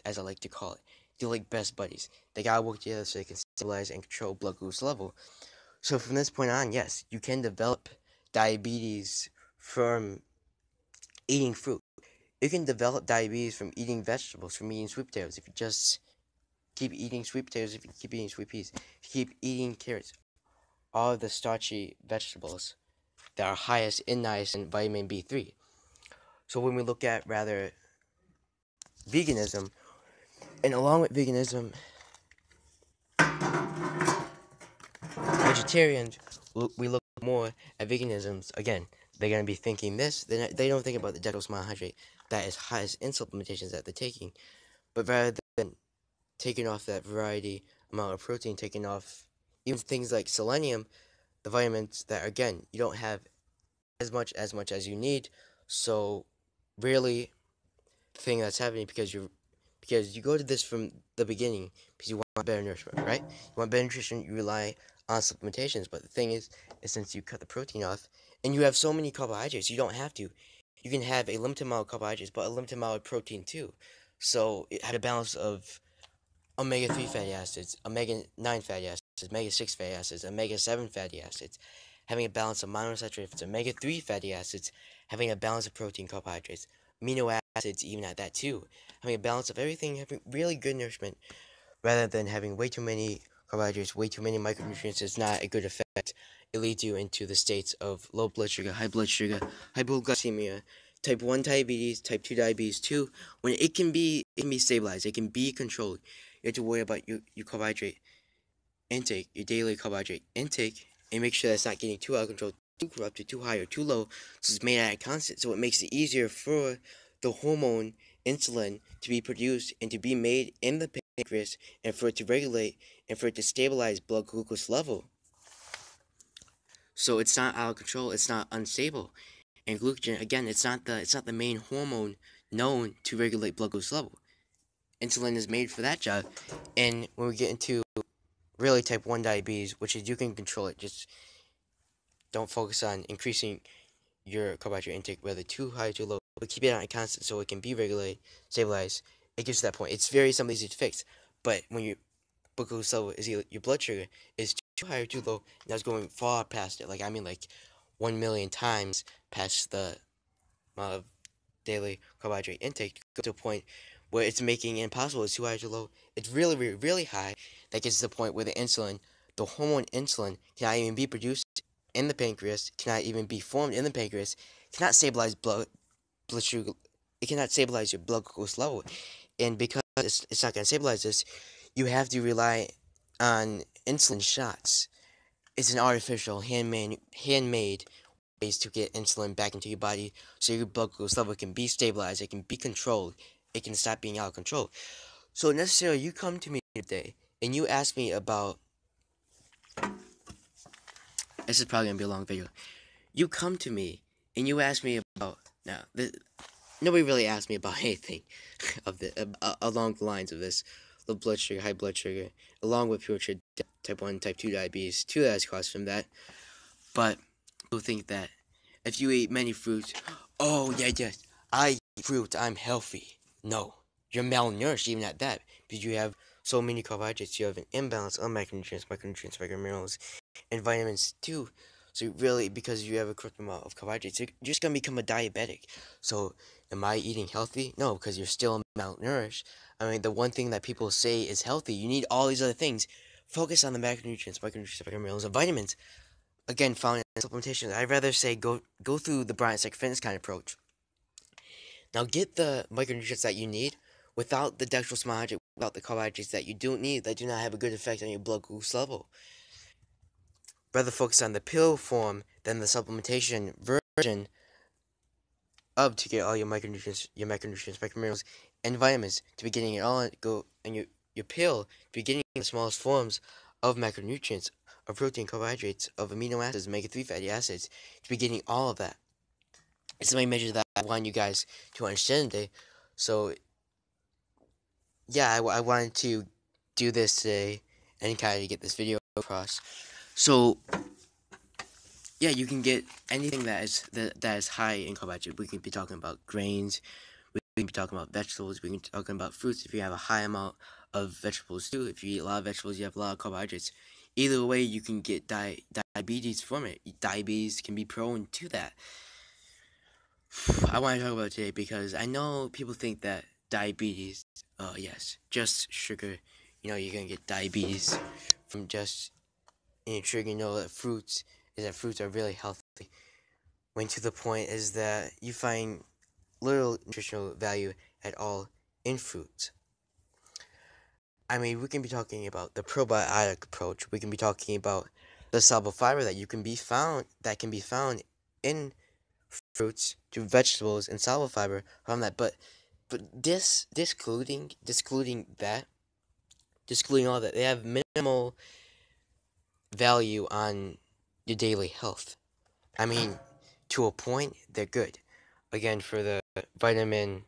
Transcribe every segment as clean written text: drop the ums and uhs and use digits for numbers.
as I like to call it. They're like best buddies. They gotta work together so they can stabilize and control blood glucose level. So from this point on, yes, you can develop diabetes from eating fruit. You can develop diabetes from eating vegetables, from eating sweet potatoes. If you just keep eating sweet potatoes, if you keep eating sweet peas, if you keep eating carrots, all of the starchy vegetables that are highest in niacin, vitamin B3. So when we look at rather veganism, and along with veganism, vegetarians, we look more at veganisms. Again, they're going to be thinking this. They don't think about the dextrose monohydrate that is highest in supplementations that they're taking. But rather than taking off that variety amount of protein, taking off even things like selenium, the vitamins that, again, you don't have as much as you need. So really, the thing that's happening because you go to this from the beginning because you want better nourishment, right? You want better nutrition, you rely on supplementations. But the thing is since you cut the protein off and you have so many carbohydrates, you don't have to. You can have a limited amount of carbohydrates, but a limited amount of protein too. So it had a balance of omega-3 fatty acids, omega-9 fatty acids, omega-6 fatty acids, omega-7 fatty acids, having a balance of monounsaturated fats, omega-3 fatty acids, having a balance of protein, carbohydrates, amino acids even at that too, having a balance of everything, having really good nourishment, rather than having way too many carbohydrates, way too many micronutrients is not a good effect. It leads you into the states of low blood sugar, hypoglycemia, type 1 diabetes, type 2 diabetes too, when it can be stabilized, it can be controlled. You have to worry about your carbohydrate intake, your daily carbohydrate intake, and make sure that's not getting too out of control, too corrupted, too high, or too low, so it's made at a constant, so it makes it easier for the hormone insulin to be produced and to be made in the pancreas, and for it to regulate, and for it to stabilize blood glucose level. So it's not out of control, it's not unstable. And glucagon, again, it's not the main hormone known to regulate blood glucose level. Insulin is made for that job. And when we get into really type 1 diabetes, which is you can control it, just don't focus on increasing your carbohydrate intake, whether too high or too low, but keep it on a constant so it can be regulated, stabilized. It gets to that point. It's very something easy to fix. But when your blood glucose level is either your blood sugar is too high or too low, and that's going far past it. Like I mean, like 1,000,000 times past the amount of daily carbohydrate intake, to a point where it's making it impossible. It's too high or too low. It's really, really, really high. That gets to the point where the hormone insulin, cannot even be produced in the pancreas, cannot even be formed in the pancreas, cannot stabilize blood sugar. It cannot stabilize your blood glucose level, and because it's not going to stabilize this, you have to rely on insulin shots. It's an artificial, handmade ways to get insulin back into your body so your blood glucose level can be stabilized, it can be controlled, it can stop being out of control. So necessarily, you come to me today and you ask me about. This is probably gonna be a long video. You come to me and you ask me about now. Nobody really asked me about anything of along the lines of this low blood sugar, high blood sugar, along with pure type 1, type 2 diabetes, two that is caused from that. But people think that if you eat many fruits, oh yeah, yes, I eat fruit, I'm healthy. No, you're malnourished even at that, because you have so many carbohydrates. You have an imbalance of micronutrients, minerals, and vitamins too. So really, because you have a correct amount of carbohydrates, you're just gonna become a diabetic. So, am I eating healthy? No, because you're still malnourished. I mean, the one thing that people say is healthy, you need all these other things. Focus on the macronutrients, minerals, and vitamins. Again, found in supplementation. I'd rather say go through the Brian Psych Fitness kind of approach. Now get the micronutrients that you need without the dextrose monohydrate, without the carbohydrates that you don't need, that do not have a good effect on your blood glucose level. Rather focus on the pill form than the supplementation version of to get all your macronutrients, microminerals, and vitamins. To be getting it all, go and your pill to be getting the smallest forms of macronutrients, of protein, carbohydrates, of amino acids, omega-3 fatty acids. To be getting all of that. It's my measure that I want you guys to understand today. So yeah, I wanted to do this today and kind of get this video across. So yeah, you can get anything that is high in carbohydrate. We can be talking about grains, we can be talking about vegetables. We can be talking about fruits. If you have a high amount of vegetables too, if you eat a lot of vegetables, you have a lot of carbohydrates. Either way, you can get diabetes from it. Diabetes can be prone to that. I want to talk about it today because I know people think that diabetes, yes, just sugar, you're gonna get diabetes from just sugar. That fruits are really healthy. When to the point is that you find little nutritional value at all in fruits. I mean, we can be talking about the probiotic approach. We can be talking about the soluble fiber that can be found in fruits to vegetables and soluble fiber from that. But discluding all that, they have minimal value on your daily health. I mean, to a point, they're good. Again, for the vitamin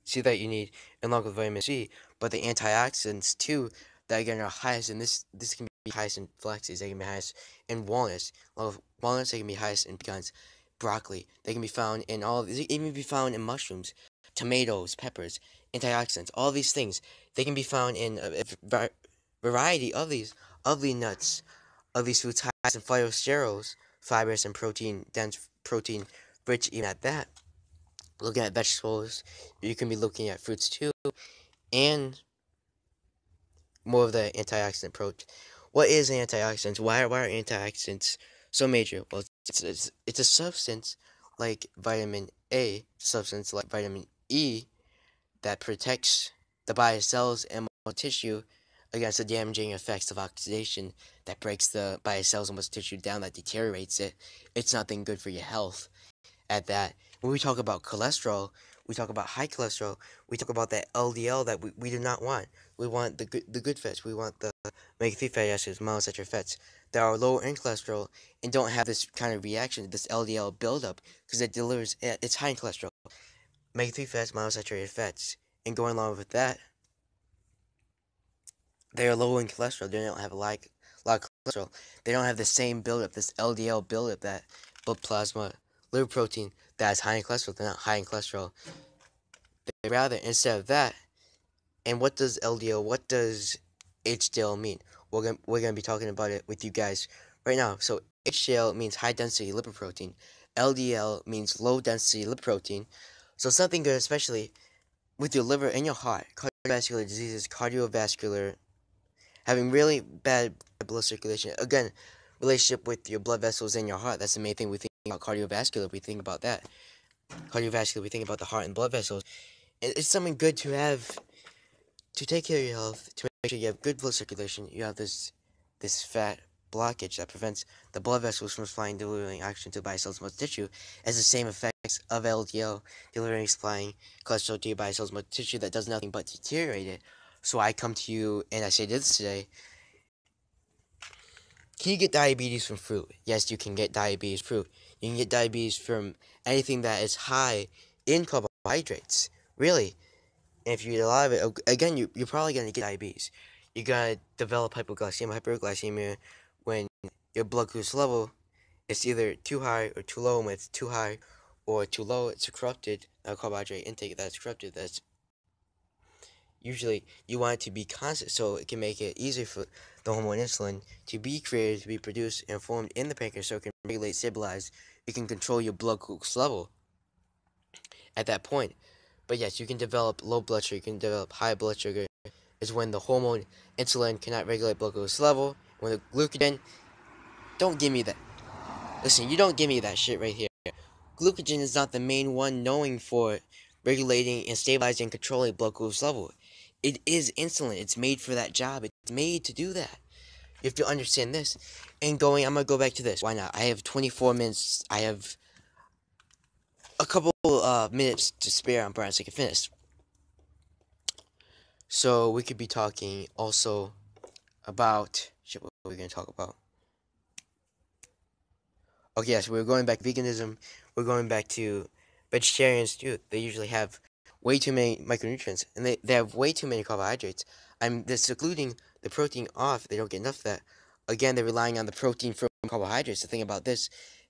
C that you need, along with vitamin C, but the antioxidants too that again are highest, and this can be highest in flaxseeds, they can be highest in walnuts. Along with walnuts, they can be highest in pecans, broccoli. They can be found in they can even be found in mushrooms, tomatoes, peppers, antioxidants. All these things they can be found in a variety of the nuts, of these foods highest in phytosterols, fibers, and dense protein rich even at that. Looking at vegetables, you can be looking at fruits too, and more of the antioxidant approach. What is antioxidants? Why are antioxidants so major? Well, it's a substance like vitamin A, substance like vitamin E that protects the body cells and muscle tissue against the damaging effects of oxidation that breaks the body cells and muscle tissue down, that deteriorates it. It's nothing good for your health at that. When we talk about cholesterol, we talk about high cholesterol, we talk about that LDL that we do not want. We want the good fats. We want the omega-3 fatty acids, monounsaturated fats that are lower in cholesterol and don't have this kind of reaction, this LDL buildup, because it's high in cholesterol. Omega-3 fats, monounsaturated fats. And going along with that, they are low in cholesterol. They don't have a lot of cholesterol. They don't have the same buildup, this LDL buildup, that blood plasma liver protein that is high in cholesterol. They're not high in cholesterol. They rather, instead of that, and what does HDL mean? We're gonna be talking about it with you guys right now. So HDL means high density lipoprotein. LDL means low density lipoprotein. So something good, especially with your liver and your heart, cardiovascular diseases, having really bad blood circulation. Again, relationship with your blood vessels and your heart. That's the main thing we think about cardiovascular. We think about that. Cardiovascular, we think about the heart and blood vessels. It's something good to have to take care of your health, to make sure you have good blood circulation. You have this fat blockage that prevents the blood vessels from supplying delivering oxygen to body cells, muscle tissue, has the same effects of LDL delivering supplying cholesterol to your body cells, muscle tissue, that does nothing but deteriorate it. So I come to you and I say this today. Can you get diabetes from fruit? Yes, you can get diabetes from fruit. You can get diabetes from anything that is high in carbohydrates. Really. And if you eat a lot of it, again, you're probably going to get diabetes. You're going to develop hyperglycemia, when your blood glucose level is either too high or too low. When it's too high or too low, it's a corrupted carbohydrate intake that's corrupted. That's usually, you want it to be constant, so it can make it easier for the hormone insulin to be created, to be produced and formed in the pancreas, so it can regulate, stabilize. You can control your blood glucose level at that point. But yes, you can develop low blood sugar, you can develop high blood sugar, is when the hormone insulin cannot regulate blood glucose level. When the glucagon, don't give me that. Listen, you don't give me that shit right here. Glucagon is not the main one knowing for regulating and stabilizing and controlling blood glucose level. It is insulin. It's made for that job. It's made to do that. You have to understand this. I'm going to go back to this. Why not? I have 24 minutes. I have a couple minutes to spare on Brian so I can finish. So we could be talking also about, shit, what are we going to talk about? Okay, yes, we're going back to veganism. We're going back to vegetarians too. They usually have way too many micronutrients, and they have way too many carbohydrates. They're secluding the protein off. They don't get enough of that. Again, they're relying on the protein from carbohydrates. The thing about this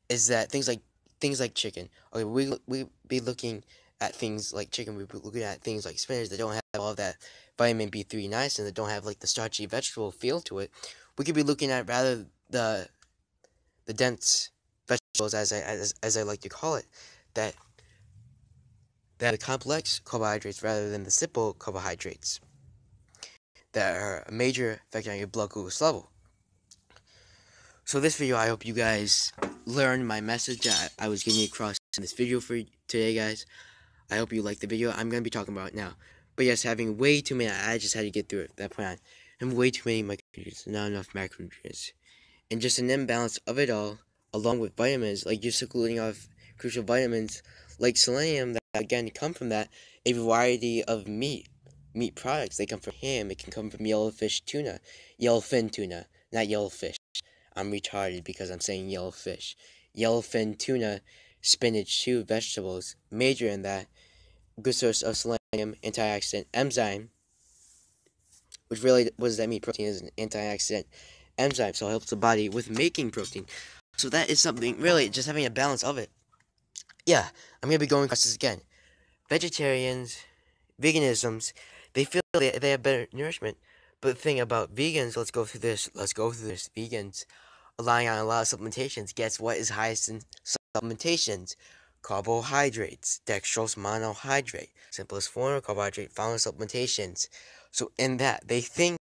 is that things like chicken. Okay, we be looking at things like chicken. We'd be looking at things like spinach that don't have all of that vitamin B3 niacin, that don't have like the starchy vegetable feel to it. We could be looking at rather the dense vegetables, as I like to call it, that that have the complex carbohydrates rather than the simple carbohydrates that are a major factor on your blood glucose level. So this video, I hope you guys learned my message that I was getting across in this video for today, guys. I hope you liked the video. I'm going to be talking about it now. But yes, having way too many, I just had to get through it, that point on. And way too many micronutrients, not enough macronutrients. And just an imbalance of it all, along with vitamins, like just excluding off crucial vitamins like selenium that again come from that, a variety of meat products. They come from ham, it can come from yellowfin tuna, not yellowfish. I'm retarded because I'm saying yellowfish. Yellowfin tuna, spinach, too, vegetables, major in that, good source of selenium, antioxidant, enzyme, which really, what does that mean? Protein is an antioxidant enzyme, so it helps the body with making protein. So that is something, really, just having a balance of it. Yeah, I'm going to be going across this again. Vegetarians, veganisms, they feel they have better nourishment. But the thing about vegans, let's go through this. Vegans, relying on a lot of supplementations. Guess what is highest in supplementations? Carbohydrates, dextrose monohydrate, simplest form of carbohydrate found in supplementations. So in that, they think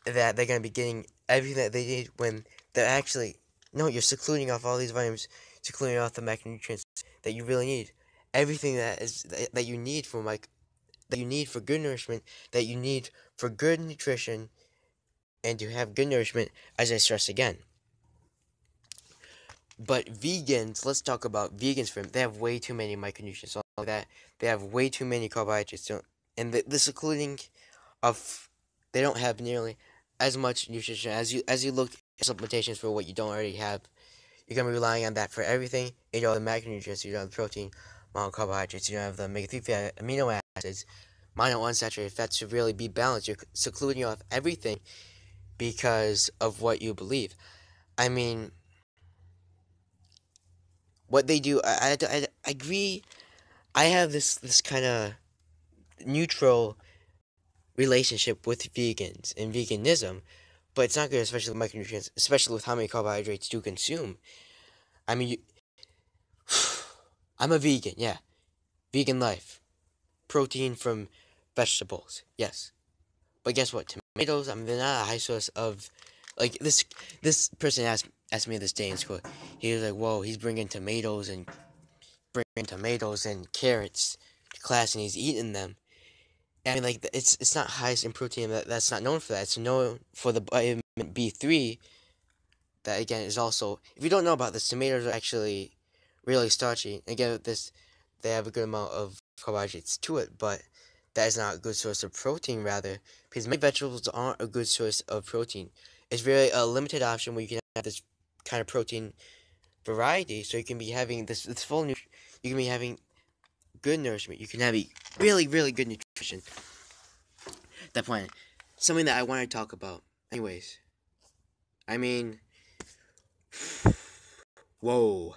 that they're going to be getting everything that they need when they're actually, no, you're secluding off all these vitamins, secluding off the macronutrients that you really need. Everything that you need for that you need for good nourishment, that you need for good nutrition, and to have good nourishment, as I stress again. But vegans, let's talk about vegans for them. They have way too many micronutrients. All of that, they have way too many carbohydrates. And the secluding of, they don't have nearly as much nutrition as you look at supplementations for what you don't already have. You're gonna be relying on that for everything. You don't have the macronutrients, you don't have the protein, monocarbohydrates, you don't have the omega-3 amino acids, monounsaturated fats to really be balanced. You're secluding off everything because of what you believe. I mean, what they do, I agree. I have this kind of neutral relationship with vegans and veganism, but it's not good, especially with micronutrients, especially with how many carbohydrates you consume. I mean, I'm a vegan, yeah. Vegan life. Protein from vegetables, yes. But guess what? Tomatoes, I mean, they're not a high source of, like, this person asked me this day in school. He was like, whoa, he's bringing tomatoes and carrots to class, and he's eating them. And I mean, like, it's not highest in protein. That's not known for that. It's known for the vitamin B3. That again is also, if you don't know about this, tomatoes are actually really starchy. Again, they have a good amount of carbohydrates to it, but that is not a good source of protein. Rather, because many vegetables aren't a good source of protein. It's really a limited option where you can have this kind of protein variety. So you can be having this full you can be having good nourishment. You can have really good nutrition. That point, something that I want to talk about. Anyways, I mean, whoa,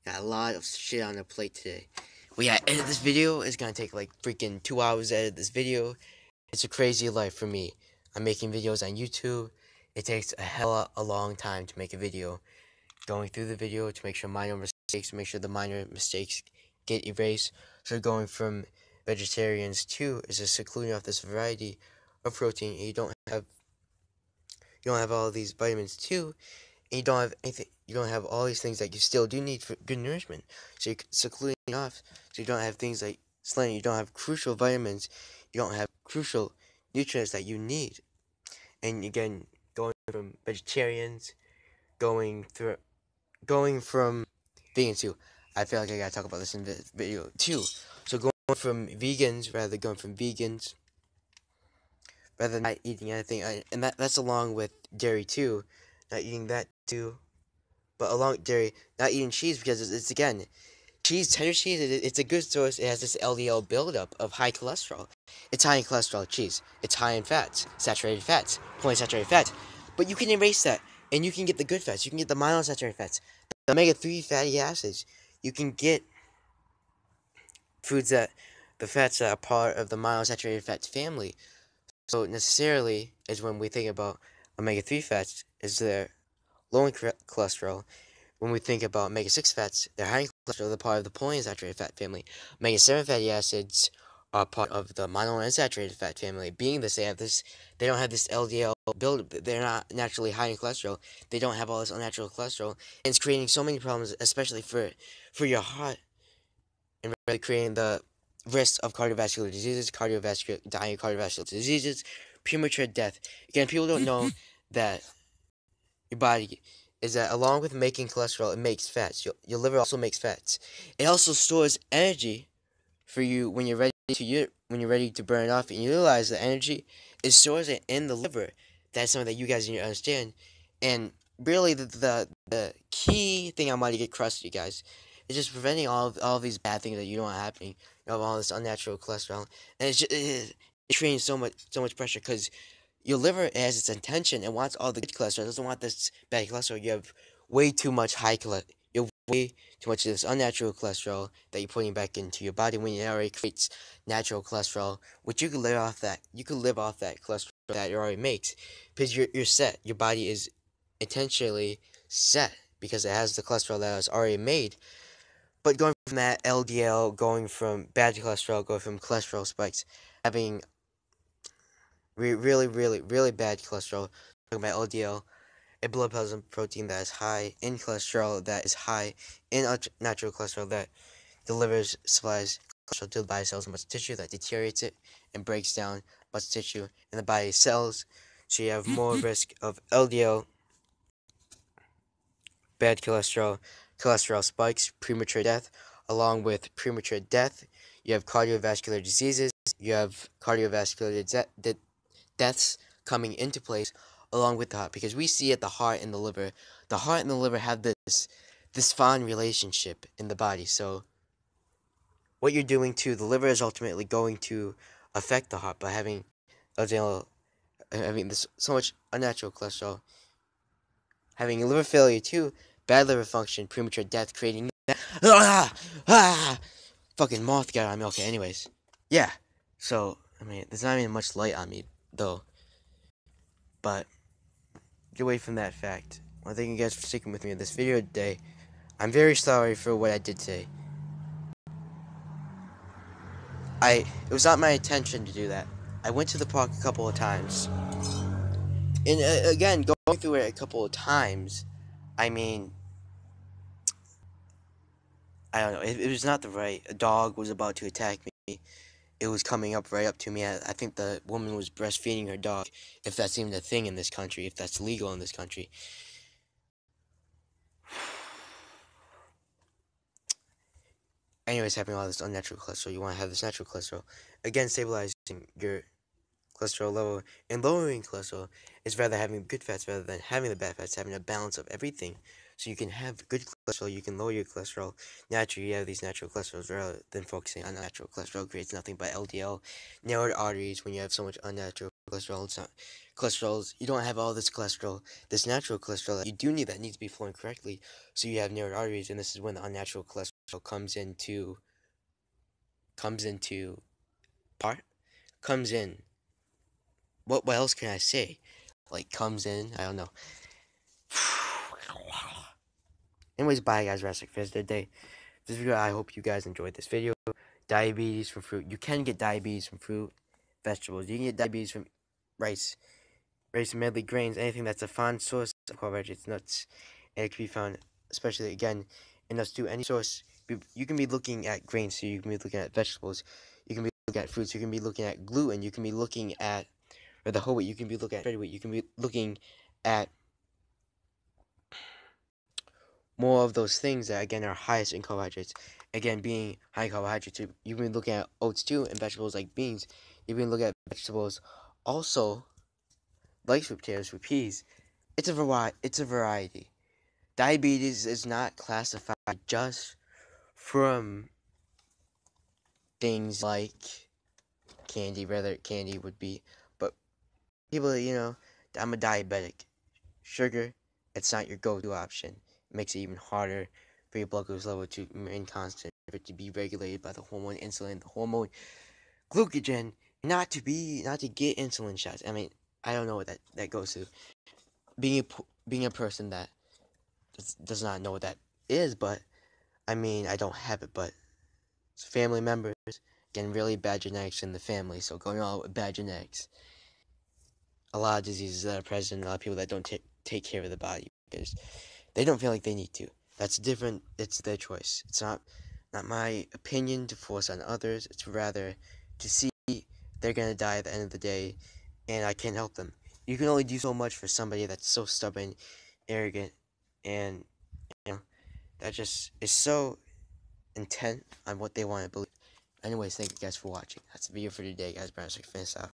got a lot of shit on the plate today. Well, yeah, edit this video. It's gonna take like freaking 2 hours to edit this video. It's a crazy life for me. I'm making videos on YouTube. It takes a hell of a long time to make a video. Going through the video to make sure make sure the minor mistakes get erased. So going from vegetarians to is just secluding off this variety of protein. And you don't have all these vitamins too, and you don't have anything. You don't have all these things that you still do need for good nourishment. So you're secluding off. So you don't have things like selenium. You don't have crucial vitamins. You don't have crucial nutrients that you need. And again, going from vegetarians, going from vegans too. I feel like I gotta talk about this in the video too. So going from vegans rather than not eating anything, and that's along with dairy too, not eating that too, but along with dairy, not eating cheese because it's again, tender cheese, it's a good source. It has this LDL buildup of high cholesterol. It's high in cholesterol, cheese. It's high in fats, saturated fats, polyunsaturated fats. But you can erase that, and you can get the good fats. You can get the monounsaturated fats, the omega-3 fatty acids. You can get foods that the fats that are part of the monounsaturated fats family. So necessarily is when we think about omega-3 fats, is they're low in cholesterol. When we think about omega-6 fats, they're high in cholesterol, they're part of the polyunsaturated fat family. Omega-7 fatty acids are part of the monounsaturated fat family, being this they don't have this LDL build, they're not naturally high in cholesterol, they don't have all this unnatural cholesterol, and it's creating so many problems, especially for your heart, and really creating the risk of cardiovascular diseases, dying of cardiovascular diseases, premature death. Again, people don't know that your body is that along with making cholesterol, it makes fats. Your liver also makes fats. It also stores energy for you when you're ready to burn it off, and you realize the energy is stored in the liver. That's something that you guys need to understand. And really, the key thing I want to get across to you guys is just preventing all of these bad things that you don't want happening. You know, all this unnatural cholesterol, and it's creating so much pressure because your liver has its intention and wants all the good cholesterol. It doesn't want this bad cholesterol. You have way too much high cholesterol. You have way too much of this unnatural cholesterol that you're putting back into your body when it already creates natural cholesterol, which you can live off that. You can live off that cholesterol that it already makes because you're set. Your body is intentionally set because it has the cholesterol that was already made. But going from that LDL, going from bad cholesterol, going from cholesterol spikes, having really bad cholesterol, talking about LDL, a blood plasma protein that is high in cholesterol, that is high in natural cholesterol, that delivers, supplies cholesterol to the body cells and muscle tissue, that deteriorates it and breaks down muscle tissue in the body cells. So you have more risk of LDL, bad cholesterol, cholesterol spikes, premature death. Along with premature death, you have cardiovascular diseases, you have cardiovascular deaths coming into place along with the heart, because we see at the heart and the liver. The heart and the liver have this fond relationship in the body. So what you're doing to the liver is ultimately going to affect the heart by having LDL, having this so much unnatural cholesterol, having liver failure too, bad liver function, premature death, creating fucking moth got on me. Okay, anyways, yeah. So I mean, there's not even much light on me though, but get away from that fact. I want to thank you guys for sticking with me in this video today. I'm very sorry for what I did today. It was not my intention to do that. I went to the park a couple of times, and again, going through it a couple of times, I mean, I don't know. It was not the right. A dog was about to attack me. It was coming up right up to me. I think the woman was breastfeeding her dog, if that's even a thing in this country, if that's legal in this country. Anyways, having all this unnatural cholesterol, you want to have this natural cholesterol. Again, stabilizing your cholesterol level and lowering cholesterol is rather having good fats rather than having the bad fats, having a balance of everything. So you can have good cholesterol, you can lower your cholesterol naturally. You have these natural cholesterols rather than focusing on unnatural cholesterol creates nothing but LDL, narrowed arteries. When you have so much unnatural cholesterol, it's not cholesterols. You don't have all this cholesterol, this natural cholesterol that you do need, that needs to be flowing correctly. So you have narrowed arteries, and this is when the unnatural cholesterol comes into part comes in. What else can I say? Like comes in, I don't know. Anyways, bye guys, Rastic Thursday day. This video, I hope you guys enjoyed this video. Diabetes from fruit. You can get diabetes from fruit, vegetables. You can get diabetes from rice, and medley grains, anything that's a fine source of carbohydrates, nuts, and it can be found, especially again in nuts too. Any source, you can be looking at grains, so you can be looking at vegetables, you can be looking at fruits, you can be looking at gluten, you can be looking at the whole wheat, you can be looking at shredded wheat, you can be looking at more of those things that again are highest in carbohydrates. Again, being high in carbohydrates, you can be looking at oats too, and vegetables like beans. You can look at vegetables also like sweet potatoes, sweet peas. It's a variety. Diabetes is not classified just from things like candy, rather candy would be, but people, I'm a diabetic. Sugar, it's not your go-to option. It makes it even harder for your blood glucose level to remain constant. to be regulated by the hormone insulin, the hormone glucagon, not to get insulin shots. I mean, I don't know what that goes to. Being a person that does not know what that is, but I mean, I don't have it, but family members getting really bad genetics in the family, so going all with bad genetics. A lot of diseases that are present, a lot of people that don't take care of the body because they don't feel like they need to. That's different. It's their choice. It's not my opinion to force on others. It's rather to see they're gonna die at the end of the day, and I can't help them. You can only do so much for somebody that's so stubborn, arrogant, and you know that just is so intent on what they want to believe. Anyways, thank you guys for watching. That's the video for today, guys. But I finish out.